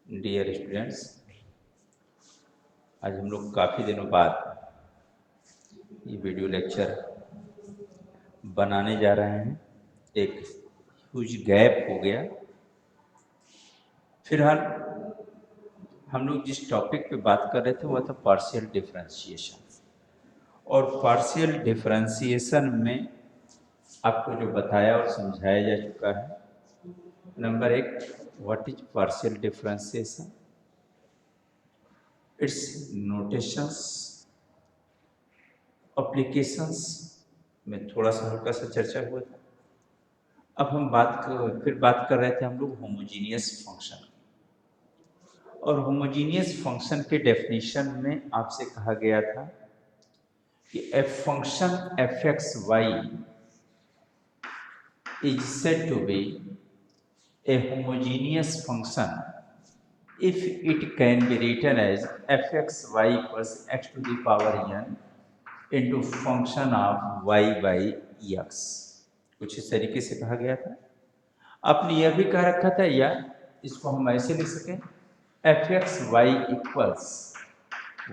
Dear students, आज हम लोग काफ़ी दिनों बाद ये वीडियो लेक्चर बनाने जा रहे हैं। एक ह्यूज गैप हो गया। फिलहाल हम लोग जिस टॉपिक पे बात कर रहे थे वह था पार्शियल डिफरेंशिएशन। और पार्शियल डिफरेंशिएशन में आपको जो बताया और समझाया जा चुका है। नंबर एक, what is partial differentiation, it's notations, applications में थोड़ा सा हल्का सा चर्चा हुआ था। अब हम फिर बात कर रहे थे हम लोग होमोजीनियस फंक्शन की। और होमोजीनियस फंक्शन के डेफिनेशन में आपसे कहा गया था कि a function f x y is said to be a homogeneous function if it can be written as fxy equals x to the power n into function of y by x। कुछ इस तरीके से कहा गया था। आपने यह भी कह रखा था, या इसको हम ऐसे लिख सकें, f x y equals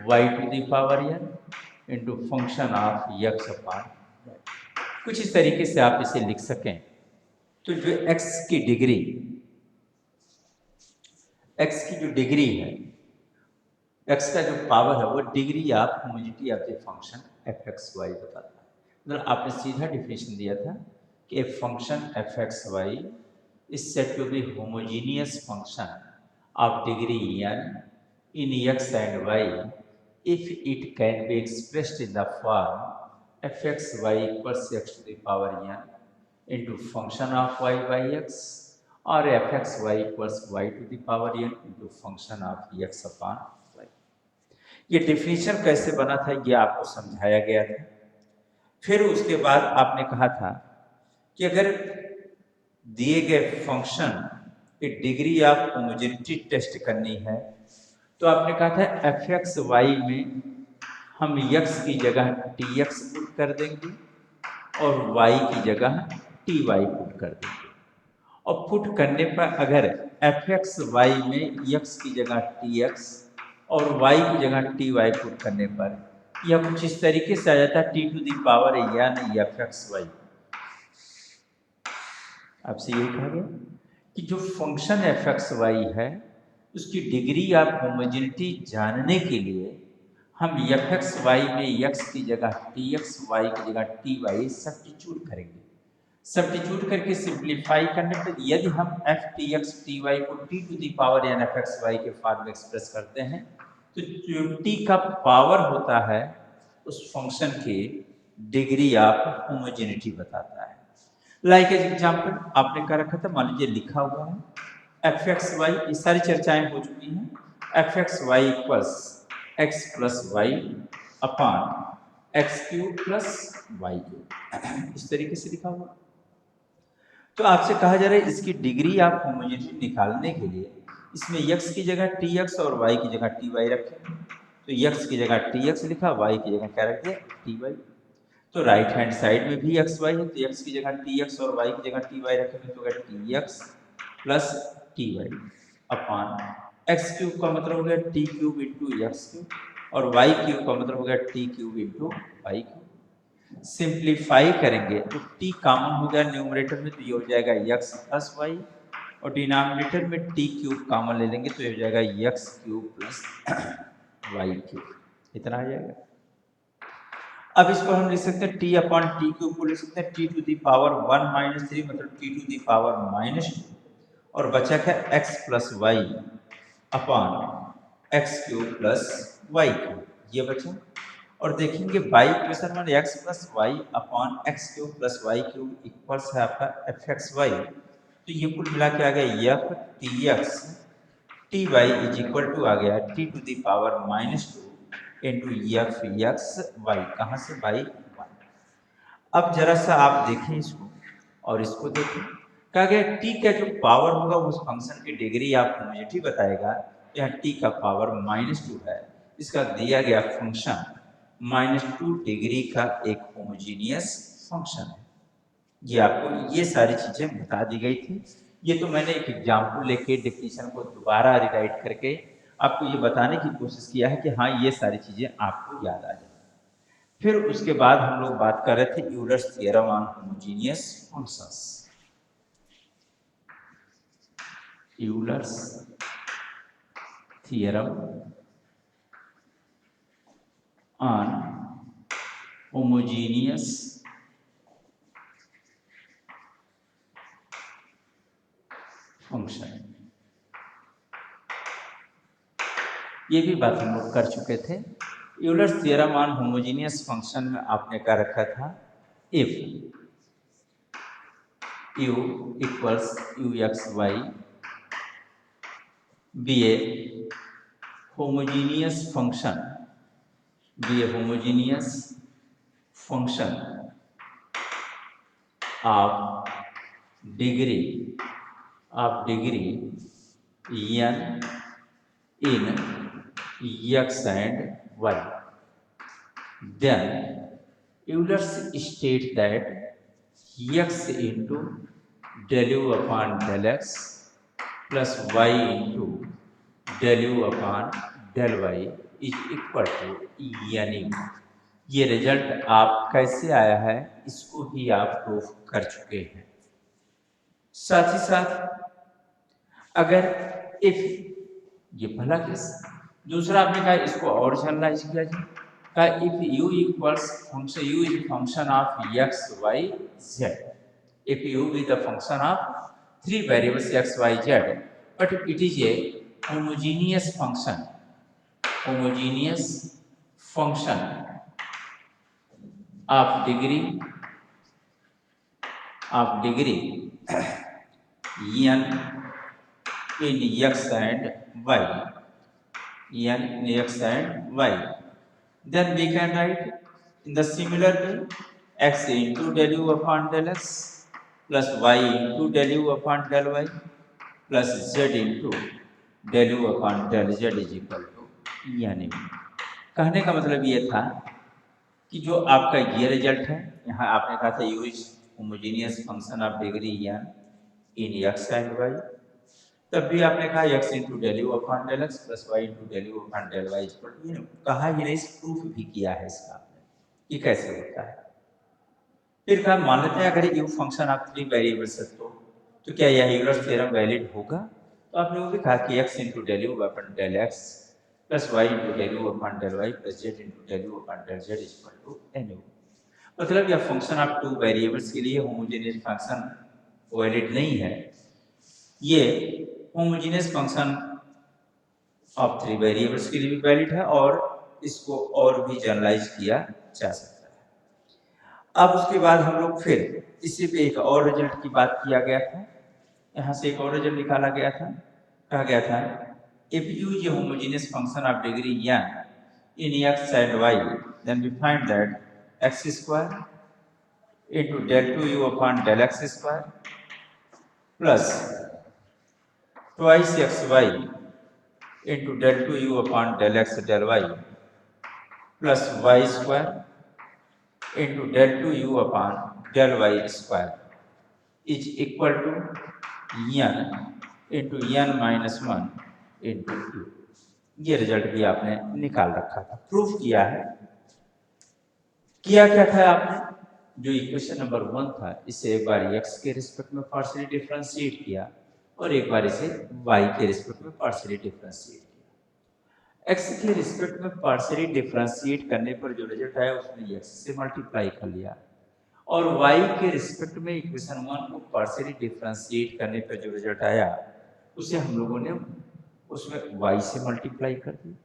y to the power n into function of x upon. कुछ इस तरीके से आप इसे लिख सकें। तो जो एक्स की डिग्री है, एक्स का जो पावर है, वो degree of homogeneity of the function f x y बताता है। मतलब आपने सीधा डिफिनेशन दिया था कि a function f x y is said to be homogeneous function of degree n in x and y if it can be expressed in the form fxy equals x to the power n into function of y by x or fxy equals y to the power n into function of x upon y। ये definition कैसे बना था ये आपको समझाया गया था। फिर उसके बाद आपने कहा था कि अगर दिए गए फंक्शन की डिग्री ऑफ होमोजेनिटी टेस्ट करनी है तो आपने कहा था एफ एक्स वाई में हम यक्स की जगह टी एक्स पुट कर देंगे और वाई की जगह टी वाई पुट कर देंगे। और पुट करने पर अगर एफ एक्स वाई में यक्स की जगह टी एक्स और वाई की जगह टी वाई पुट करने पर यह कुछ इस तरीके से आ जाता है टी टू दी पावर यानी एफ एक्स वाई। आपसे यही कहा गया कि जो फंक्शन एफ एक्स वाई है उसकी डिग्री ऑफ होमोजेनिटी जानने के लिए हम एफ एक्स वाई में यक्स की जगह टी एक्स, वाई की जगह टी वाई सब्स्टिट्यूट करेंगे। सब्स्टिट्यूट करके सिंप्लीफाई करने पर यदि हम f t x t y को t to the power n f x y के फॉर्म में एक्सप्रेस करते हैं तो जो टी का पावर होता है उस फंक्शन की डिग्री ऑफ होमोजेनिटी बताता है। लाइक एज एग्जाम्पल आपने क्या रखा था, मान लीजिए लिखा हुआ है एफ एक्स वाई, ये सारी चर्चाएं हो चुकी हैं। F x y equals x plus y upon x cube plus y cube, इस तरीके से लिखा हुआ। तो आपसे कहा जा रहा है इसकी डिग्री आप होमोजेनिटी निकालने के लिए इसमें यक्स की जगह टी एक्स और वाई की जगह टी वाई रखें। तो यक्स की जगह टी एक्स लिखा, वाई की जगह क्या रख दिया, टी वाई। तो राइट हैंड साइड में भी एक्स वाई है तो एक्स की जगह टी एक्स और वाई की जगह टी वाई रखेंगे तो t x plus t y upon x cube का मतलब हो गया t cube into x cube और वाई क्यूब का मतलब हो गया t cube into y cube. Simplify करेंगे तो टी कॉमन हो गया न्यूमरेटर में तो ये हो जाएगा एक्स प्लस वाई और डिनोमिनेटर में टी क्यूब कॉमन ले लेंगे तो ये हो जाएगा x cube plus y cube, इतना आ जाएगा। अब इसको हम लिख सकते हैं टी अपॉन टी क्यूब को लिख सकते हैं t to the power 1 minus 3 मतलब t to the power minus 2 और बचा क्या x plus y upon x cube plus y cube, ये बचा। और देखेंगे बाई इक्वेशन में x plus y upon x cube plus y cube equals है आपका एफ एक्स वाई। तो ये कुल मिला के आ गया f t x t y is equal to आ गया t to the power minus 2 into f x y, कहाँ से बाई 1। अब जरा सा आप देखें इसको और इसको देखें, कहा गया टी का जो पावर होगा उस फंक्शन की डिग्री आप होमोजेनिटी बताएगा। यहाँ टी का पावर -2 है, इसका दिया गया फंक्शन -2 डिग्री का एक होमोजीनियस फंक्शन है। ये आपको ये सारी चीजें बता दी गई थी। ये तो मैंने एक एग्जाम्पल लेके डेफिनेशन को दोबारा रिराइट करके आपको ये बताने की कोशिश किया है कि हाँ ये सारी चीजें आपको याद आ जाए। फिर उसके बाद हम लोग बात कर रहे थे Euler's theorem on homogeneous functions. Euler's theorem on homogeneous function, ये भी बात हम लोग कर चुके थे। Euler's theorem on homogeneous function में आपने क्या रखा था, if u equals u x y be a homogeneous function, be a homogeneous function of degree n in x and y, then Euler's state that x into del u upon del x plus y into del u upon del y is equal to n u। ये result आप कैसे आया है इसको ही आप proof कर चुके हैं। साथ ही साथ अगर इफ, ये पहला केस, दूसरा आपने कहा इसको और जनरलाइज किया जाए, कहा if u equals function, u is function of x y z, if u be the function of three variables x y z but it is a homogeneous function, homogeneous function of degree n in x and y, n in x and y, then we can write in the similar way x into del u upon del x plus y into del u upon del y plus z into del u upon del z is equal to n u। कहने का मतलब ये था कि जो आपका ये result है, यहाँ आपने कहा था u is homogeneous function of degree n in x and y, तब भी आपने कहा x into del u upon del x plus y into del u upon del y equal to, ये कहा ही नहीं, प्रूफ भी किया है इसका आपने कि कैसे होता है। फिर कहा मान लेते हैं अगर you function of three variables है तो क्या यह यूलर्स थ्योरम वैलिड होगा, तो आपने वो भी कहा कि x into del u upon del x plus y into del u upon del y plus z into del u upon del z equal to n u. मतलब यह फंक्शन ऑफ टू वेरिएबल्स के लिए homogeneous function valid नहीं है, ये homogeneous function of three variables के लिए भी वैलिड है और इसको और भी जनरलाइज किया जा सकता है। अब उसके बाद हम लोग फिर इसी पे एक और रिजल्ट की बात किया गया था, यहाँ से एक और रिजल्ट निकाला गया था, कहा गया था if you is a homogeneous function of degree n in x and y then we find that x square into del 2u upon del x square plus twice xy into del 2u upon del x del y plus y square into del 2u upon del y square is equal to n into n minus 1 into u। ये result भी आपने निकाल रखा था, proof किया है। किया क्या था आपने, जो इक्वेशन नंबर 1 था इसे एक बार x के रिस्पेक्ट में पार्शियली डिफरेंशिएट किया और एक बार इसे y के रिस्पेक्ट में पार्शियली डिफरेंशिएट किया। x के रिस्पेक्ट में पार्शियली डिफरेंशिएट करने पर जो रिजल्ट आया उसने x से मल्टीप्लाई कर लिया और y के रिस्पेक्ट में इक्वेशन 1 को पार्शियली डिफरेंशिएट करने पर जो रिजल्ट आया उसे हम लोगों ने उसमें y से मल्टीप्लाई कर दिया।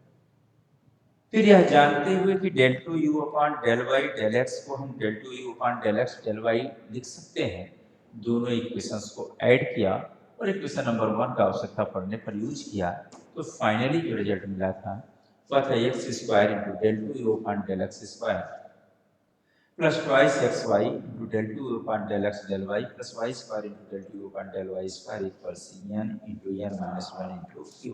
फिर यह जानते हुए कि del two u upon del y del x को हम del two u upon del x del y लिख सकते हैं, दोनों इक्वेशंस को ऐड किया और इक्वेशन नंबर 1 का आवश्यकता पड़ने पर यूज किया, तो फाइनली जो रिजल्ट मिला था वह था x square into del two u upon del x square plus twice x y into del two u upon del x del y plus y square into del two u upon del y square equals n into n minus 1 into q.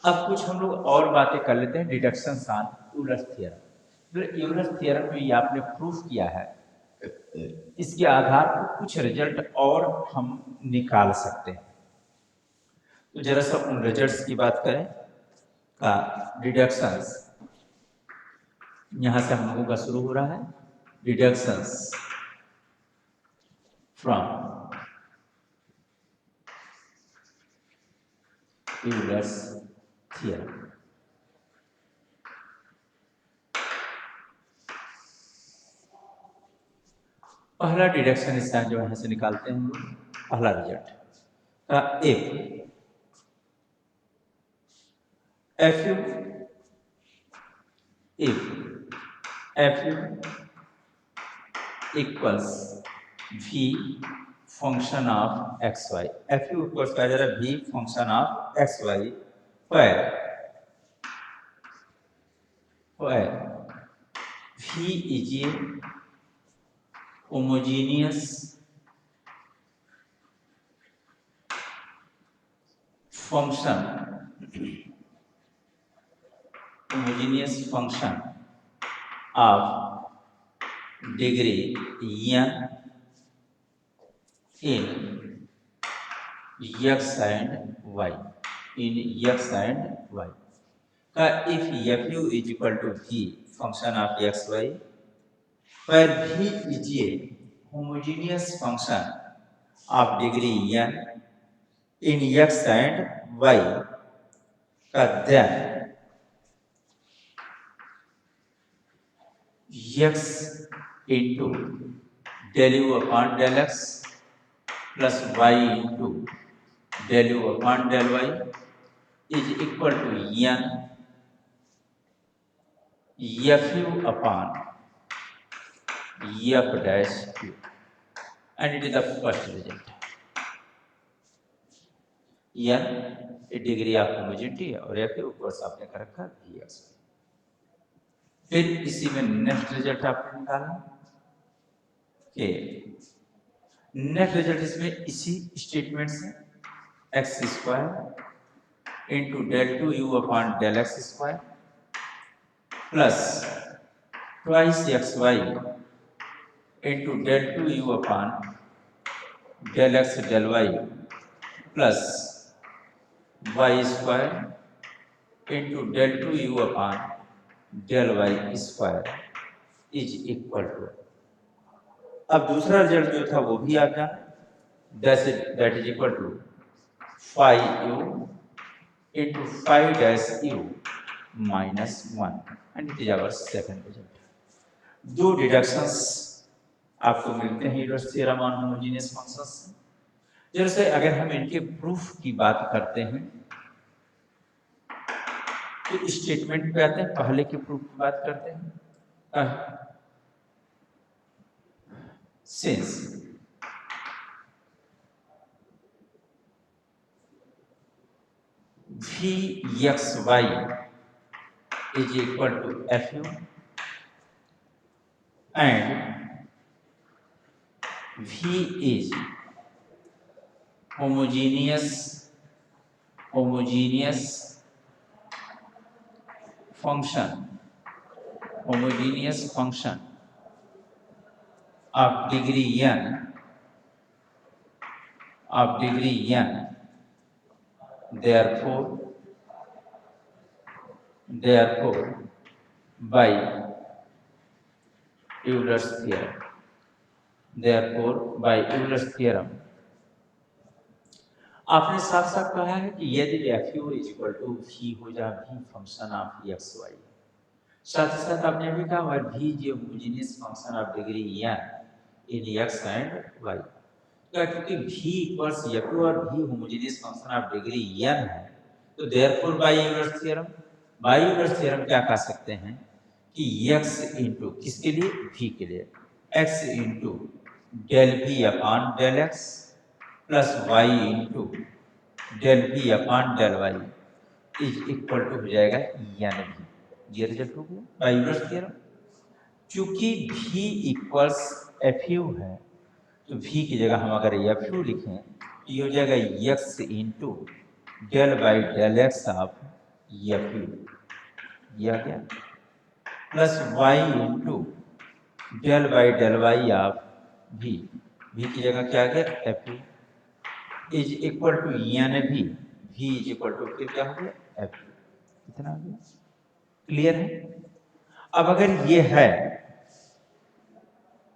अब कुछ हम लोग और बातें कर लेते हैं deduction on Euler's theorem. Euler's theorem में ये आपने प्रूफ किया है इसके आधार पर कुछ रिजल्ट और हम निकाल सकते हैं। तो जरा सा उन रिजल्ट्स की बात करें का डिडक्शंस, यहां से हम लोगों का शुरू हो रहा है। Deductions from Euler's theorem. पहला डिडक्शन इसका जो यहां से निकालते हैं, पहला रिजल्ट का if fu equals v function of xy, fu equals v function of xy where v is a homogeneous function of degree n in x and y, if fu is equal to v function of xy where v is a homogeneous function of degree n in x and y, then x into del u upon del x plus y into del u upon del y is equal to n fu upon f dash q, and it is the first result. n degree of homogeneity है और f ऊपर से आपने कर रखा vx। फिर इसी में नेक्स्ट रिजल्ट आपने निकाला कि नेक्स्ट रिजल्ट इसमें इसी स्टेटमेंट से x square into del two u upon del x square plus twice x y into del two u upon del x del y plus y square into del two u upon del y square is equal to, अब दूसरा result जो था वो भी आप जाने, that is equal to five u into five dash u minus one, and it is our second result. दो deductions आपको मिलते हैं Euler's theorem on homogeneous functions से। जैसे अगर हम इनके प्रूफ की बात करते हैं तो स्टेटमेंट पे आते हैं, पहले के प्रूफ की बात करते हैं। Since vxy is equal to fu and v is homogeneous function of degree n therefore by Euler's theorem आपने साफ साफ कहा है कि यदि fu is equal to v हो जाए v function of x y, साथ ही साथ आपने भी कहा और v जो homogeneous function of degree n in x and y, क्योंकि v इक्वल्स fu और v homogeneous function of degree n है, तो देयरफॉर बाय यूलर्स थ्योरम क्या कह सकते हैं कि x इनटू किसके लिए, v के लिए, x into del v upon del x plus y into del v upon del y is equal to हो जाएगा n v। ये रिजल्ट हो गया बाय यूलर्स थ्योरम। चूंकि v इक्वल्स fu है तो v की जगह हम अगर fu लिखें तो ये हो जाएगा x into del by del x of fu, यह क्या plus y into del y of v, v की जगह क्या आ गया f u is equal to n v, v is equal to फिर क्या हो गया एफ यू। इतना आ गया, क्लियर है। अब अगर ये है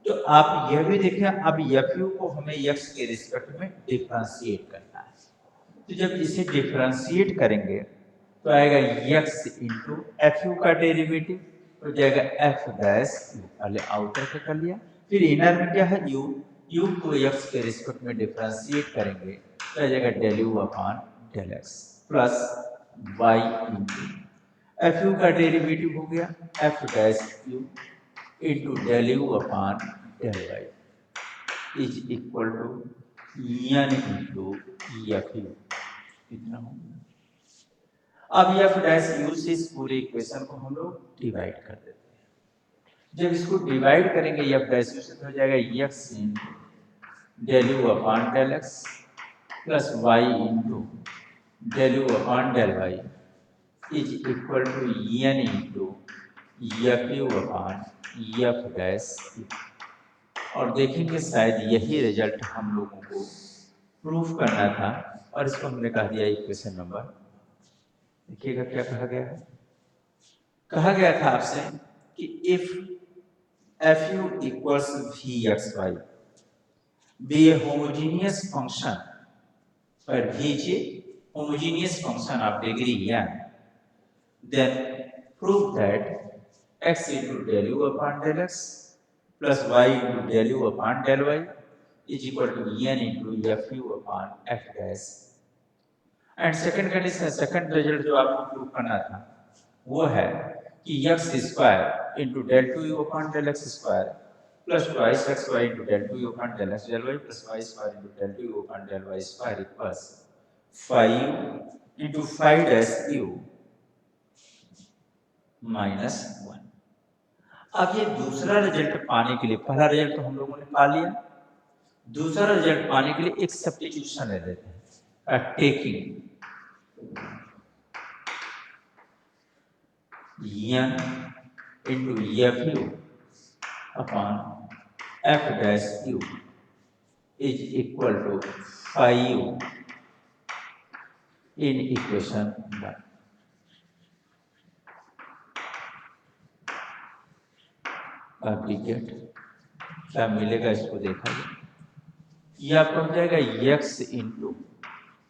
तो आप यह भी देखें, अब एफ यू को हमें एक्स के रिस्पेक्ट में डिफ्रेंशिएट करना है। तो जब इसे डिफ्रेंशिएट करेंगे तो आएगा एक्स इंटू एफ यू का डेरिवेटिव, तो जाएगा एफ डैश यू, पहले आउटर का कर लिया, फिर इनर में क्या है यू, यू को एक्स के रिस्पेक्ट में डिफ्रेंशिएट करेंगे तो आ जाएगा del u upon del x plus y into f u का डेरिवेटिव हो गया f dash u into del u upon del y is equal to n into f u. इतना हो गया। अब एफ डैश यू से इस पूरे इक्वेशन को हम लोग डिवाइड कर देते हैं। जब इसको डिवाइड करेंगे एफ डैश यू से तो हो जाएगा x into del u upon del x plus y into del u upon del y is equal to n into f u upon f dash u. और देखेंगे शायद यही रिजल्ट हम लोगों को प्रूफ करना था और इसको हमने कह दिया इक्वेशन नंबर। देखिएगा क्या कहा गया है, कहा गया था आपसे कि if f u equals v x y be a homogeneous function, पर v is a homogeneous function of degree n, then prove that x into del u upon del x plus y into del u upon del y is equal to n into f u upon f dash। And second condition, second result जो आपको prove करना था वो है कि x square into del two u upon del x square plus twice x y into del two u upon del x del y plus y square into del two u upon del y square equals 5 into 5 dash u minus 1। अब ये दूसरा result पाने के लिए, पहला result तो हम लोगों ने पा लिया, दूसरा रिजल्ट पाने के लिए एक सब्स्टिट्यूशन ले लेते हैं, taking n into f u upon f dash u is equal to phi u in equation 1। अब गेट क्या मिलेगा इसको देखा जाए, ये आपको हो जाएगा x into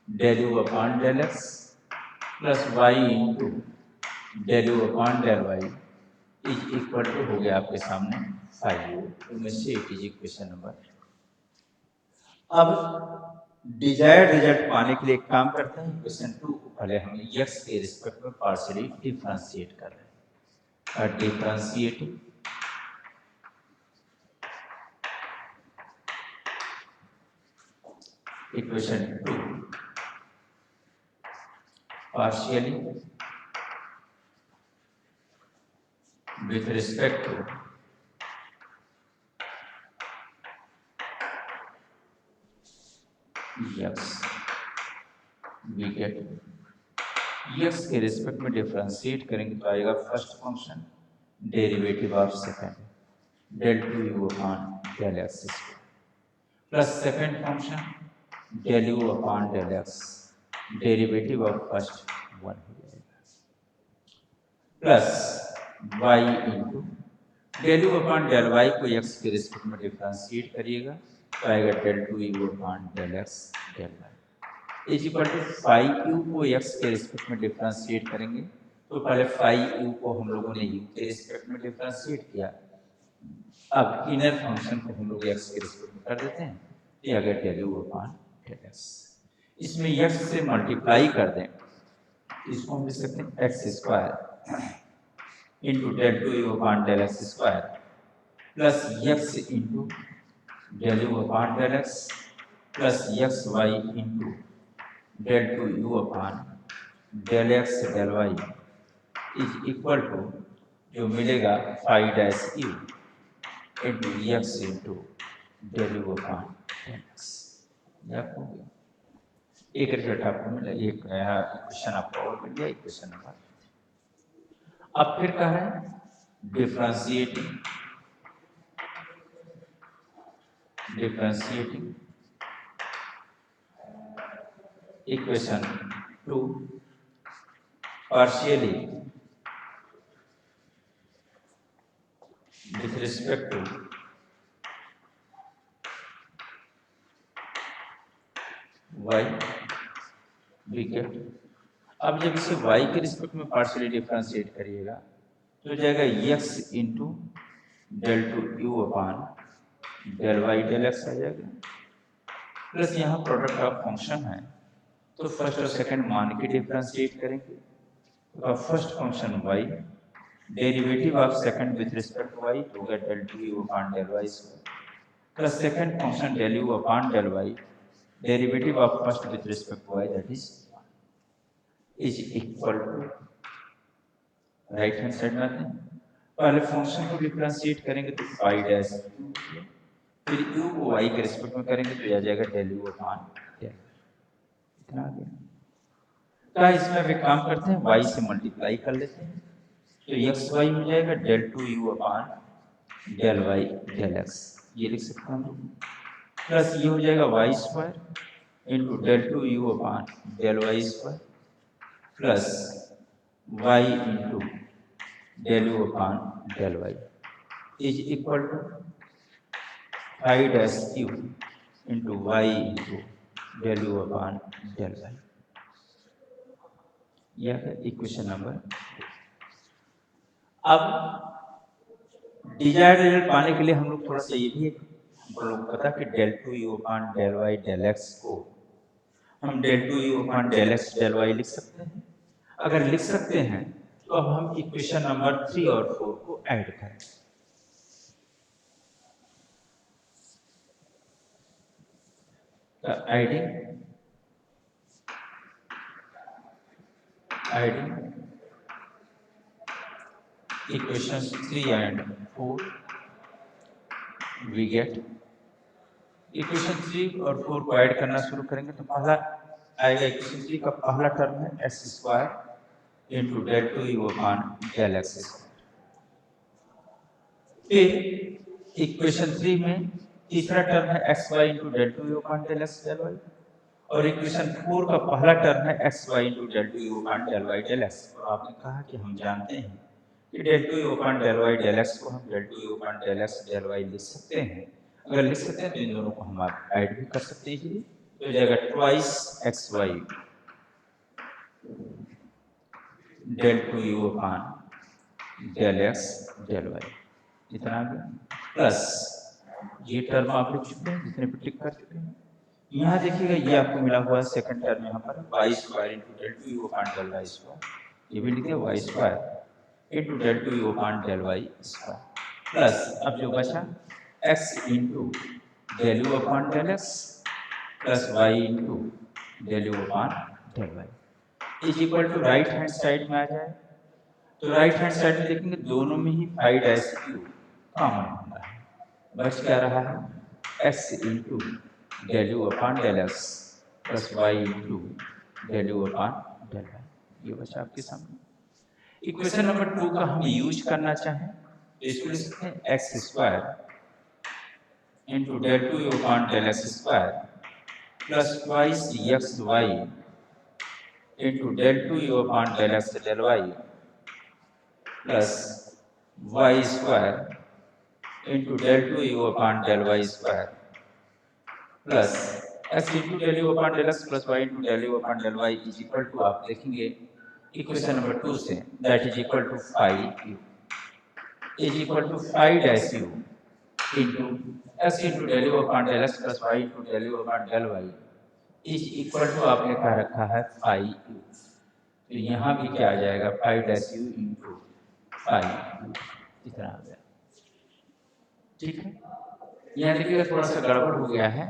del u upon del x plus y into del u upon del y is equal to हो गया आपके सामने 5u। इनमें से इट इज इक्वेशन नंबर। अब डिजायर्ड रिजल्ट पाने के लिए एक काम करते हैं, इक्वेशन 2 को पहले हम x के रिस्पेक्ट में पार्शियली डिफरेंशिएट कर रहे हैं। Differentiating equation 2 partially with respect to x, we get x के रिस्पेक्ट में डिफरेंशिएट करेंगे तो आएगा first function derivative of second del two u upon del x plus second function del u upon del x derivative of first 1 हो जाएगा plus y into del u upon del y को x के respect में differentiate करिएगा तो आएगा del two u upon del x del y is equal to five u को x के रिस्पेक्ट में डिफरेंशिएट करेंगे तो पहले फाइव यू को हम लोगों ने यू के रिस्पेक्ट में डिफरेंशिएट किया, अब इनर फंक्शन को हम लोग एक्स के रिस्पेक्ट में कर देते हैं, ये अगर del u upon del x, इसमें एक्स से मल्टीप्लाई कर दें इसको हम लिख सकते हैं x square into del two u upon del x square plus x into del u upon del x plus x y into del two u upon del x del y is equal to जो मिलेगा five dash u into x into del u upon del x. आपको एक result आपको मिला, एक question आपको और मिल गया, इक्वेशन नंबर। अब फिर कह रहे हैं differentiating differentiating equation 2 partially with respect to y we get। अब जब इसे y के रिस्पेक्ट में पार्शियली डिफरेंशिएट करिएगा तो हो जाएगा x into del two u upon del y del x आ जाएगा, प्लस यहाँ प्रोडक्ट ऑफ फंक्शन है तो फर्स्ट और सेकंड मान के डिफरेंशिएट करेंगे। तो first function y, derivative of second with respect to y तो होगा del two u upon del y square, plus second function del u upon del y, derivative of first with respect to y that is equal to, right hand side में आते हैं, पहले फंक्शन को differentiate करेंगे तो फाई डैश, फिर u को y के रिस्पेक्ट में करेंगे तो आ जाएगा डेल यू अपान डेल, इतना आ गया। क्या इसमें अब एक काम करते हैं, y से मल्टीप्लाई कर लेते हैं तो एक्स वाई हो जाएगा del two u upon del y del x, ये लिख सकते हैं, प्लस ये हो जाएगा y square into del two u upon del y square plus y into del u upon del y is equal to phi dash q into y into del u upon del y. यह है equation number. अब desired result पाने के लिए हम लोग थोड़ा सा ये भी हम लोग पता कि del two u upon del y del x को हम del two u upon del x del y लिख सकते हैं। अगर लिख सकते हैं तो अब हम इक्वेशन नंबर 3 और 4 को ऐड करें। adding equations 3 and 4 we get equation 3 और 4 को ऐड करना शुरू करेंगे तो पहला आएगा इक्वेशन 3 का पहला टर्म है x square into del two u upon del x square. फिर इक्वेशन 3 में तीसरा टर्म है x y into del two u upon del x del y, और इक्वेशन 4 का पहला टर्म है x y into del two u upon del y del x. और आपने कहा कि हम जानते हैं कि del two u upon del y del x को हम del two u upon del x del y लिख सकते हैं। अगर लिख सकते हैं तो इन दोनों को हम आप ऐड भी कर सकते हैं, तो हो जाएगा twice x y del two u upon del x del y, इतना आ गया, प्लस ये टर्म आप लिख चुके हैं जितने पे टिक कर चुके हैं। यहाँ देखिएगा ये आपको मिला हुआ है सेकंड टर्म यहाँ पर y square into del two u upon del y square, ये भी लिखे y square into del two u upon del y square, plus अब जो बचा x into del u upon del x plus y into del u upon del y is equal to right hand side में आ जाए। तो right hand side में देखेंगे दोनों में ही फाई डैश क्यू कॉमन होता है, बच क्या रहा है x into del u upon del x plus y into del u upon del y, ये बचा आपके सामने। इक्वेशन नंबर 2 का हम यूज करना चाहें तो इसको लिख सकते हैं x square into del two u upon del x square plus twice x y into del two u upon del x del y plus y square into del two u upon del y square plus x into del u upon del x plus y into del u upon del y is equal to, आप देखेंगे equation number 2 से that is equal to phi u is equal to phi dash u into x into del u upon del x plus y into del u upon del y is equal to आपने कहा रखा है phi you, तो यहाँ भी क्या आ जाएगा phi dash u into phi u, इतना आ गया। ठीक है, यहाँ देखिएगा थोड़ा सा गड़बड़ हो गया है,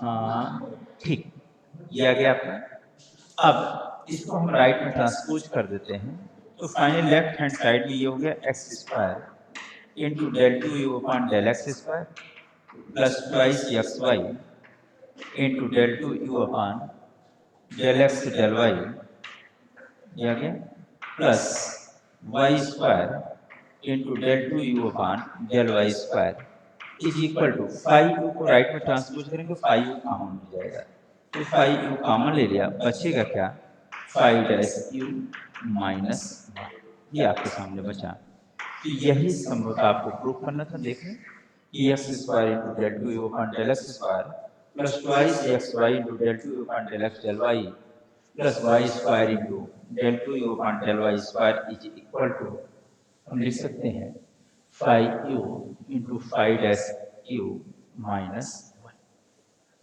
हाँ ठीक, ये आ गया आपका। अब इसको हम राइट में ट्रांसपोज कर देते हैं तो फाइनल लेफ्ट हैंड साइड में ये हो गया x square into del two u upon del x square plus twice x y into del two u upon del x del y, ये आ गया, plus y square into del two u upon del y square is equal to five u को right में transpose करेंगे, phi u common हो जाएगा, तो five u common ले लिया, बचेगा क्या, five dash u minus one, ये आपके सामने बचा। तो यही संभव आपको प्रूफ करना था। देखें कि x square into del two u upon del x square plus twice x y into del two u upon del x del y plus y square into del two u upon del y square is equal to, हम लिख सकते हैं phi u into five dash u minus one.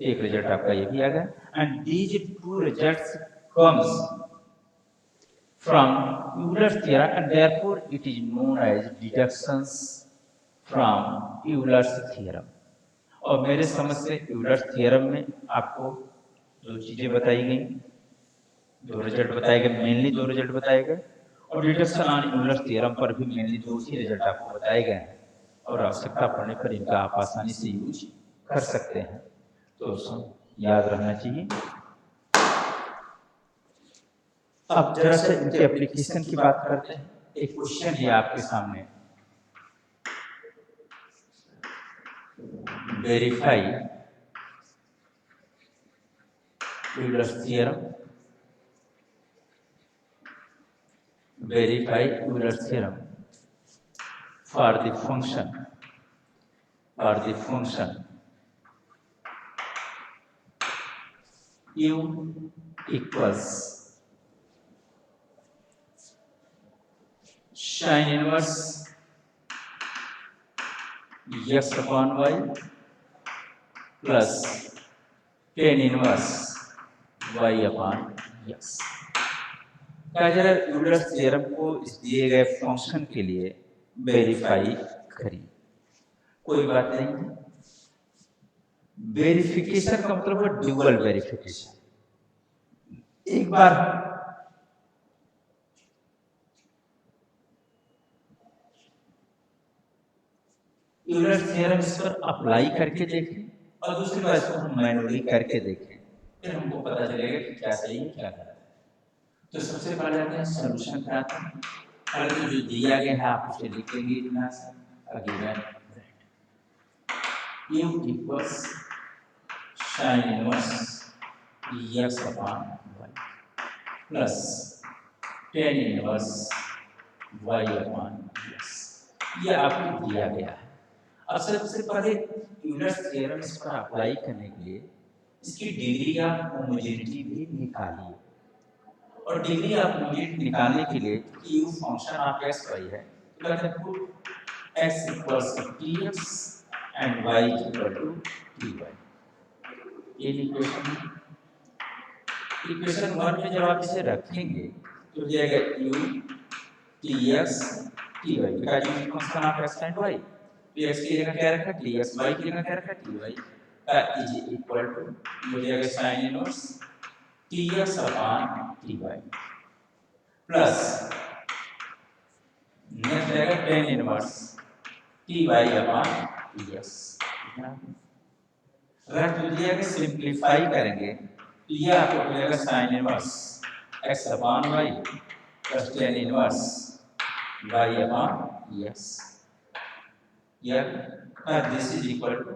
एक result आपका ये भी आ गया। And these two results comes from Euler's theorem and therefore it is known as deductions from Euler's theorem। और मेरे समझ से यूलर्स थ्योरम में आपको दो चीजें बताई गई, दो रिजल्ट बताए गए, मेनली दो रिजल्ट बताए गए, और डिडक्शन ऑन यूलर्स थ्योरम पर भी मेनली दो ही रिजल्ट आपको बताए गए हैं, और आवश्यकता पड़ने पर इनका आप आसानी से यूज कर सकते हैं, तो याद रहना चाहिए। अब जरा से इनके एप्लीकेशन की बात करते हैं। एक क्वेश्चन है आपके सामने, verify Euler's theorem, verify Euler's theorem for the function u equals sin inverse x upon y plus tan inverse y upon x। क्या जरा यूलर्स थ्योरम को इस दिए गए फंक्शन के लिए वेरीफाई करिए। कोई बात नहीं है, वेरिफिकेशन का मतलब है ड्यूअल वेरिफिकेशन। एक बार यूलर्स थ्योरम इस पर अप्लाई करके देखें और दूसरी बार इसको हम मैनुअली करके देखें, फिर हमको पता चलेगा कि क्या सही है क्या गलत है। तो सबसे पहले आते हैं सॉल्यूशन पे आते हैं। पहले तो जो दिया गया है आप उसे लिख लेंगे इतना सा, given u equals sin inverse x upon y plus tan inverse y upon x, ये आपको दिया गया है। अब सबसे पहले यूलर्स थ्योरम इस पर अप्लाई करने के लिए इसकी डिग्री ऑफ होमोजेनिटी भी निकालिए, और डिग्री ऑफ होमोजेनिटी निकालने के लिए u function of x y है, तो कहते हैं put x equals to tx and y equal to ty। ये इक्वेशन है। इक्वेशन 1 में जब आप इसे रखेंगे तो हो जाएगा u tx ty, because you function of x and y, तो x की जगह क्या रखा tx, y की जगह क्या रखा ty, का इज इक्वल टू हो जाएगा sin inverse tx upon ty plus next रहेगा tan inverse ty upon tx। अगर तो दिया गया सिंप्लीफाई करेंगे तो ये आपको मिलेगा sin inverse x upon y plus tan inverse y upon x। यह दिस इज इक्वल टू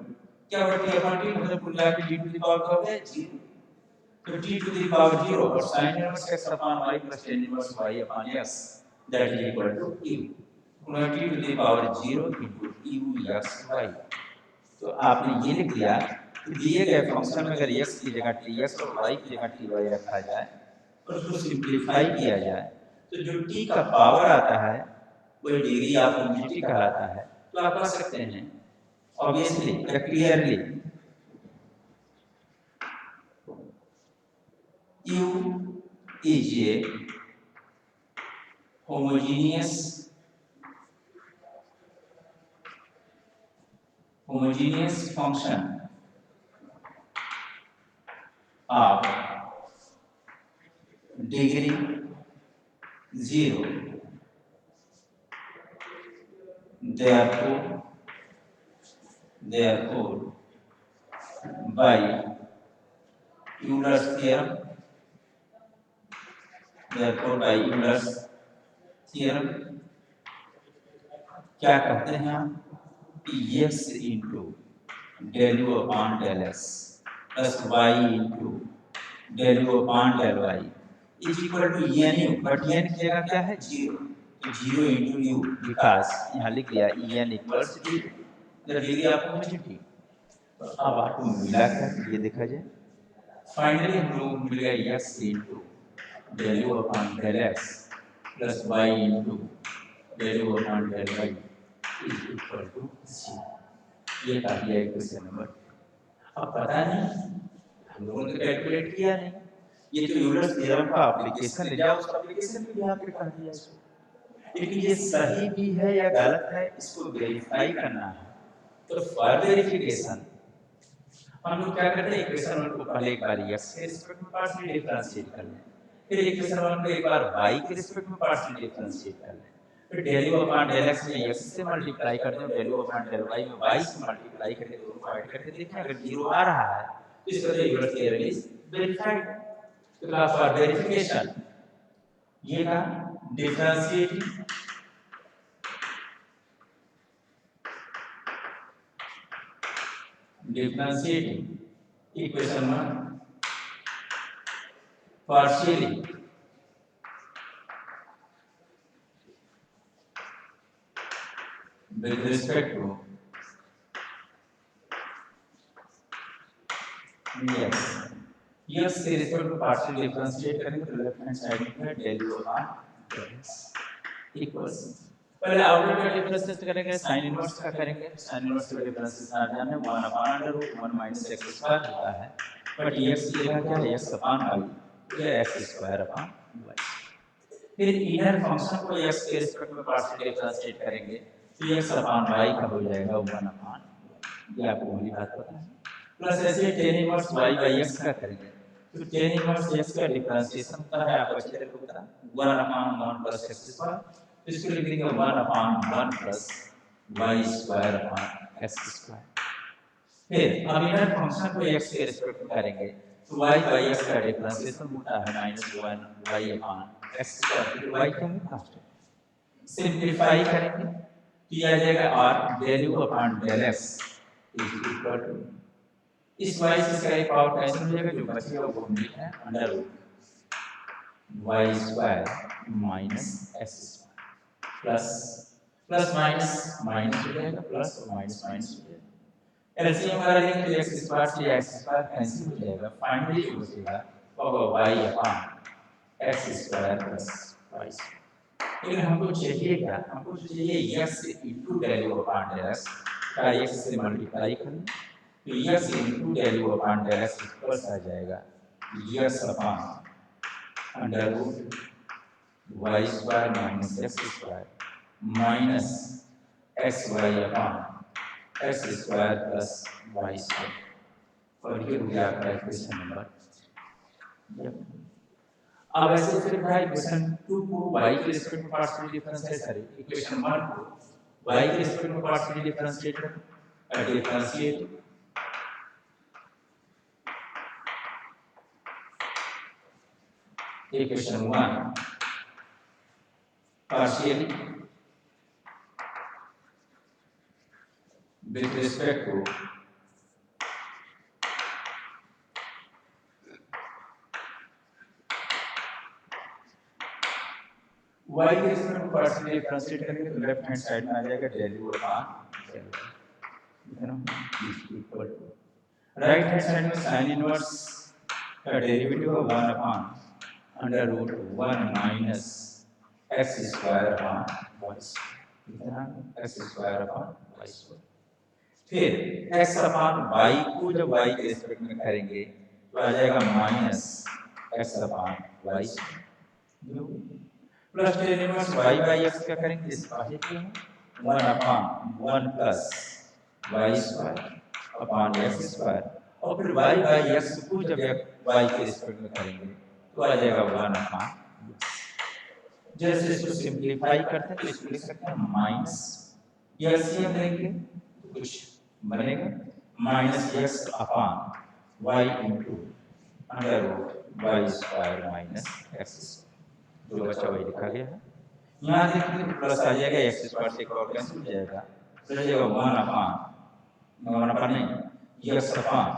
क्या होगा t अपॉन t, मतलब कुल मिला के t टू द पावर क्या होगा 0, तो t टू द पावर 0 और sin inverse x upon y plus tan inverse y upon x that is equal to u, t to the power 0 into u x y। तो आपने ये लिख दिया कि दिए गए फंक्शन में अगर x की जगह tx और y की जगह ty रखा जाए और उसको सिंप्लीफाई किया जाए तो जो t का पावर आता है वो डिग्री ऑफ होमोजेनिटी कहलाता है। तो आप कह सकते हैं ऑब्वियसली या clearly u is a homogeneous function of degree 0, therefore by Euler's theorem, क्या कहते हैं हम x into del u upon del x plus y into del u upon del y is equal to n u, but n की जगह क्या है? Zero. तो zero into you, because यहाँ लिख दिया एन इक्वल्स जीरो, मतलब डिग्री ऑफ होमोजेनिटी। तो अब आपको मिला क्या, ये देखा जाए। फाइनली हम लोगों को मिल गया x into del u upon del x plus y into del u upon del y is equal to zero. ये था दिया इक्वेशन नंबर। अब पता नहीं, हम लोगों ने कैलकुलेट किया नहीं, ये तो यूलर्स थ्योरम का एप्लीकेशन ले जाओ, उस एप्लीकेशन में भी आपने कर दिया इसको। लेकिन ये सही भी है या गलत है, इसको वेरीफाई करना है। तो फॉर वेरिफिकेशन हम लोग क्या करते हैं, इक्वेशन वन को पहले एक बार एक्स के रिस्पेक्ट में पार्शियली डिफरेंशिएट कर लें, फिर इक्वेशन वन को एक बार वाई के रिस्पेक्ट में पार्शियली डिफरेंशिएट कर लें, फिर del u upon del x में एक्स से मल्टीप्लाई कर दें, del u upon del y में वाई से मल्टीप्लाई करके दोनों को ऐड करके देखें, अगर जीरो आ रहा है तो इसका तो यूलर थ्योरम इज वेरीफाइड। तो फॉर वेरिफिकेशन ये का differentiating equation one partially with respect to yes, yes के रिस्पेक्ट में पार्शियल डिफरेंशिएट करेंगे तो लेफ्ट हैंड साइड में है del u upon del x equals, पहले आउटर का डिफरेंशिएट करेंगे, साइन इनवर्स का करेंगे। साइन इनवर्स का डिफरेंशिएशन आ जाने 1 upon under root 1 minus x square होता है, बट x की जगह क्या है, x अपॉन y, तो x स्क्वायर अपॉन y। फिर इनर फंक्शन को x के रिस्पेक्ट में पार्शियल डिफरेंशिएट करेंगे तो x अपॉन y का हो जाएगा 1 अपॉन, ये आपको वही बात पता है। प्लस ऐसे tan inverse y by x का करेंगे तो tan इनवर्स x का डिफरेंशिएशन होता है, आपको अच्छे से पता है 1 अपॉन 1 प्लस x स्क्वायर, तो इसको लिख देंगे 1 upon 1 plus y square upon x square. फिर अब इनर फंक्शन को x के रिस्पेक्ट में करेंगे तो y बाय x का डिफरेंशिएशन होता है -1 y अपॉन x स्क्वायर, तो y क्या है, कांस्टेंट। सिंपलीफाई करेंगे तो ये आ जाएगा r del u upon del x is equal to, इस y से इसका एक पावर कैंसिल हो जाएगा, जो बचेगा वो हम लिखते हैं under root y square minus x square plus plus minus minus हो जाएगा, प्लस और माइनस माइनस हो जाएगा। एलसीएम कर लेंगे तो x स्क्वायर से x स्क्वायर कैंसिल हो जाएगा, फाइनली जो बचेगा वो होगा y upon x square plus y square. लेकिन हमको चाहिए क्या, हमको चाहिए x into del u upon del x का x से मल्टीप्लाई करें तो x into del u upon del x plus आ जाएगा x upon under root y square minus x square minus xy upon x square plus y square, और ये हो गया आपका इक्वेशन नंबर। अब ऐसे फिर भाई इक्वेशन 2 को y के रिस्पेक्ट में पार्शियली डिफरेंशिएट करें, इक्वेशन 1 को y के रिस्पेक्ट में पार्शियली डिफरेंशिएट करें, differentiate equation 1 partially with respect to y के रिस्पेक्ट में पार्शियली डिफरेंशिएट करेंगे तो लेफ्ट हैंड साइड में आ जाएगा del u upon del y equal to right hand side में साइन इनवर्स का डेरिवेटिव है 1 upon under root 1 minus x square upon y square, इतना x square upon y square. फिर x अपॉन y को जब y के respect में करेंगे तो आ जाएगा minus x upon y square plus tan inverse y by x क्या करेंगे, इस पहले के 1 upon 1 plus y square upon x square, और फिर y बाय x को जब y के रिस्पेक्ट में करेंगे तो आ जाएगा 1 अपॉन, जैसे इसको सिंपलीफाई करते हैं तो इसको लिख सकते हैं माइनस, एलसीएम लेंगे तो कुछ बनेगा minus x upon y into under root y square minus x square, जो बचा वही लिखा गया है। यहाँ देखिए प्लस आ जाएगा, x स्क्वायर से एक और कैंसिल हो जाएगा, तो हो जाएगा 1 अपान नहीं x upon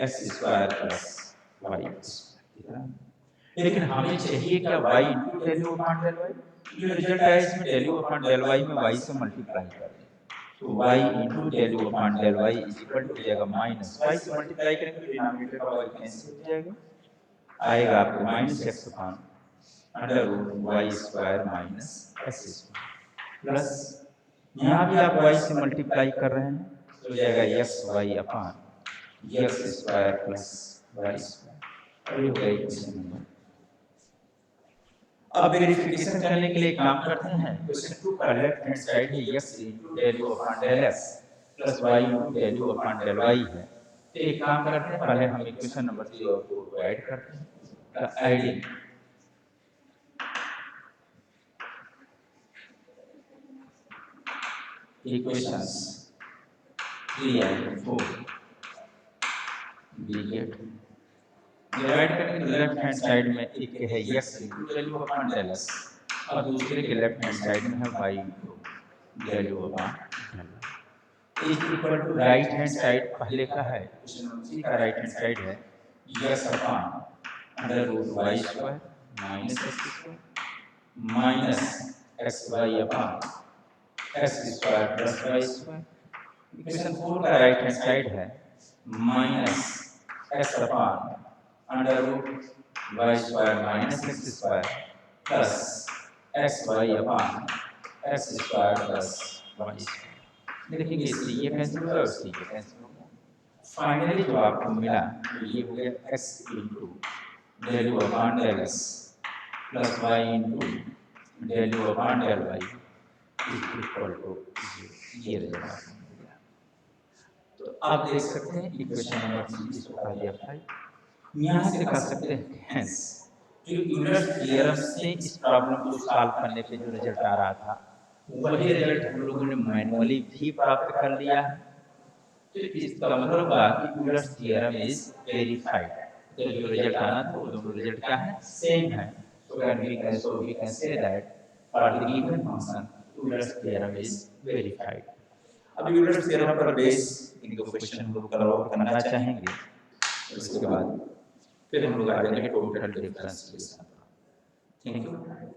x square plus y। लेकिन हमें चाहिए क्या y into del u upon del y. जो रिजल्ट आया इसमें del u upon del y में y से मल्टीप्लाई कर दें तो y into del u upon del y is equal to हो जाएगा माइनस y से मल्टीप्लाई करेंगे तो डिनोमिनेटर का y कैंसिल हो जाएगा, आएगा आपको minus x upon under root y square minus x square plus यहाँ भी आप y से मल्टीप्लाई कर रहे हैं तो हो जाएगा x y upon x square plus y square. ये हो गया इक्वेशन नंबर। अब वेरिफिकेशन करने के लिए काम करते हैं। क्वेश्चन 2 का लेफ्ट हैंड साइड है x into del u upon del x plus y into del u upon del y है। तो एक काम करते हैं, पहले हम इक्वेशन नंबर 3 और 4 को ऐड करते हैं। Adding equations 3 and 4 we get divide करेंगे तो लेफ्ट हैंड साइड में एक है x into del u upon del x और दूसरे के लेफ्ट हैंड साइड में है y into del u upon del y is equal to right hand side पहले का है, उसी का राइट हैंड साइड है x upon under root y square minus x square minus xy upon x square plus y square. Equation 4 का right hand side है minus x upon under root y square minus x square plus xy upon x square plus y square. देखेंगे इससे ये cancel होगा, उससे ये cancel होगा। Finally जो आपको मिला तो ये हो गया x into del u upon del x plus y into del u upon del y is equal to ये रिजल्ट आपको मिल गया। तो आप देख सकते हैं इक्वेशन नंबर 3 इसको कर दिया 5। यहाँ से कर सकते हैं हेंस जो यूलर्स थ्योरम से इस प्रॉब्लम को सॉल्व करने पे जो रिजल्ट आ रहा था वही रिजल्ट हम लोगों ने मैनुअली भी प्राप्त कर लिया है। तो इसका मतलब हुआ कि यूलर्स थ्योरम इज वेरीफाइड। तो जो रिजल्ट आना था वो दोनों रिजल्ट क्या है, सेम है। So we can say that for the given function Euler's theorem is verified. अब यूलर्स थ्योरम पर बेस इनको क्वेश्चन हम लोग कवर करना चाहेंगे। उसके बाद फिर हम लोग आ जाएंगे टोटल डिफरेंस के साथ। Thank you.